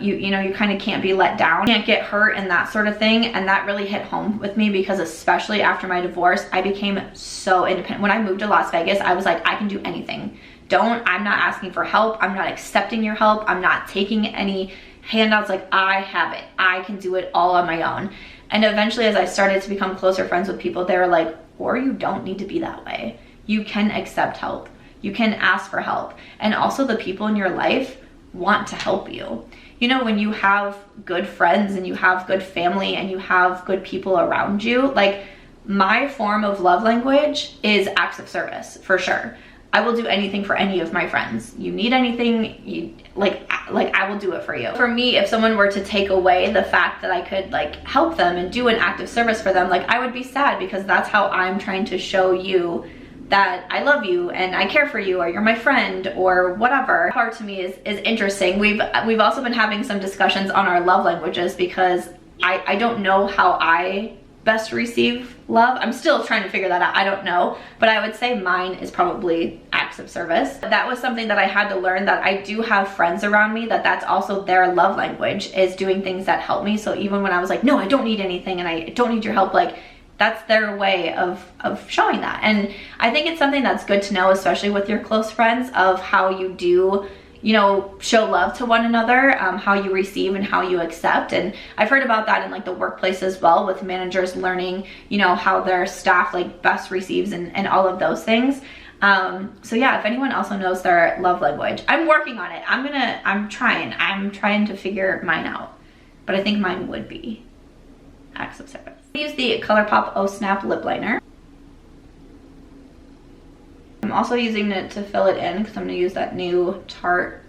you know, you kind of can't be let down, can't get hurt and that sort of thing. And that really hit home with me because especially after my divorce, I became so independent. When I moved to Las Vegas, I was like, I can do anything. I'm not asking for help. I'm not accepting your help. I'm not taking any handouts. Like, I have it. I can do it all on my own. And eventually, as I started to become closer friends with people, they were like, or you don't need to be that way. You can accept help. You can ask for help. And also the people in your life want to help you. You know, when you have good friends and you have good family and you have good people around you, like, my form of love language is acts of service, for sure. I will do anything for any of my friends. You need anything, like I will do it for you. For me, if someone were to take away the fact that I could like help them and do an act of service for them, like, I would be sad, because that's how I'm trying to show you that I love you and I care for you, or you're my friend, or whatever. That part to me is interesting. We've also been having some discussions on our love languages, because I don't know how I best receive love. I'm still trying to figure that out. I don't know, but I would say mine is probably acts of service. That was something that I had to learn, that I do have friends around me that's also their love language, is doing things that help me. So even when I was like, no, I don't need anything and I don't need your help, like, that's their way of showing that. And I think it's something that's good to know, especially with your close friends, of how you do you know, show love to one another, how you receive and how you accept. And I've heard about that in like the workplace as well, with managers learning, you know, how their staff like best receives and all of those things. So yeah, if anyone also knows their love language, I'm working on it. I'm trying to figure mine out, but I think mine would be acts of service. I use the Colourpop Oh Snap lip liner. I'm also using it to fill it in because I'm going to use that new Tarte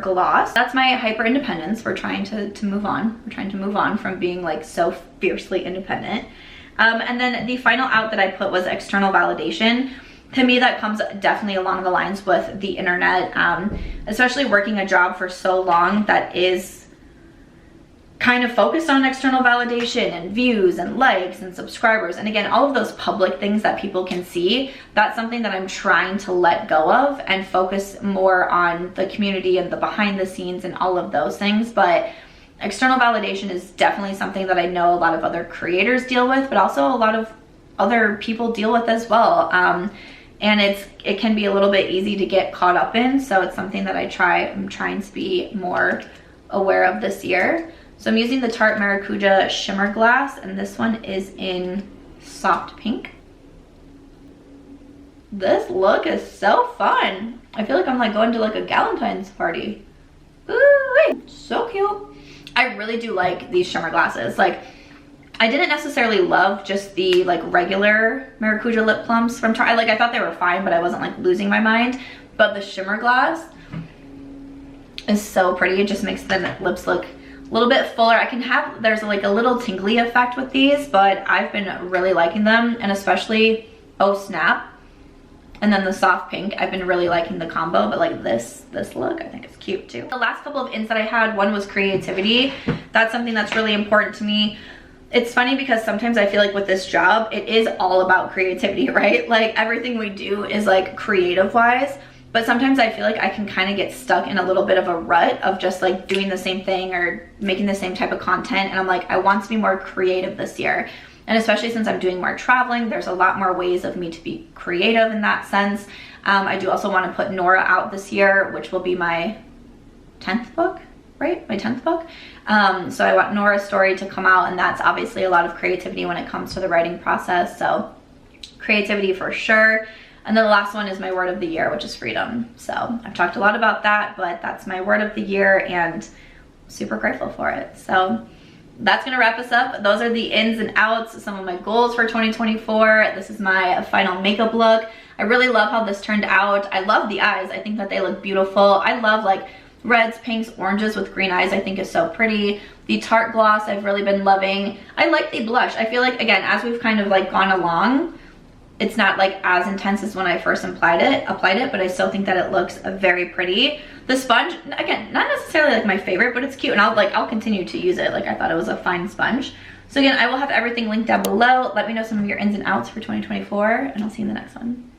gloss. That's my hyper independence. We're trying to move on. We're trying to move on from being like so fiercely independent. And then the final out that I put was external validation. To me, that comes definitely along the lines with the internet, especially working a job for so long that is kind of focused on external validation and views and likes and subscribers. And again, all of those public things that people can see, that's something that I'm trying to let go of and focus more on the community and the behind the scenes and all of those things. But external validation is definitely something that I know a lot of other creators deal with, but also a lot of other people deal with as well. And it can be a little bit easy to get caught up in. So it's something that I'm trying to be more aware of this year. So I'm using the Tarte Maracuja Shimmer Glass, and this one is in soft pink. This look is so fun. I feel like I'm like going to like a Galentine's party. Ooh, so cute. I really do like these shimmer glasses. Like, I didn't necessarily love just the like regular Maracuja lip plums from Tarte. Like, I thought they were fine, but I wasn't like losing my mind. But the shimmer glass is so pretty. It just makes the lips look a little bit fuller. There's like a little tingly effect with these, but I've been really liking them, and especially Oh Snap and then the soft pink. I've been really liking the combo, but like this look, I think it's cute too. The last couple of ins that I had, one was creativity. That's something that's really important to me. It's funny because sometimes I feel like with this job, it is all about creativity, right? Like everything we do is like creative wise. But sometimes I feel like I can kind of get stuck in a little bit of a rut of just like doing the same thing or making the same type of content. And I'm like, I want to be more creative this year. And especially since I'm doing more traveling, there's a lot more ways of me to be creative in that sense. I do also want to put Nora out this year, which will be my 10th book, right? My 10th book. So I want Nora's story to come out, and that's obviously a lot of creativity when it comes to the writing process. So creativity for sure. And then the last one is my word of the year, which is freedom. So I've talked a lot about that, but that's my word of the year and super grateful for it. So that's gonna wrap us up. Those are the ins and outs, some of my goals for 2024. This is my final makeup look. I really love how this turned out. I love the eyes. I think that they look beautiful. I love like reds, pinks, oranges with green eyes. I think is so pretty. The Tarte gloss I've really been loving. I like the blush. I feel like, again, as we've kind of like gone along, it's not like as intense as when I first applied it, but I still think that it looks very pretty. The sponge, again, not necessarily like my favorite, but it's cute, and I'll continue to use it. Like, I thought it was a fine sponge. So again, I will have everything linked down below. Let me know some of your ins and outs for 2024, and I'll see you in the next one.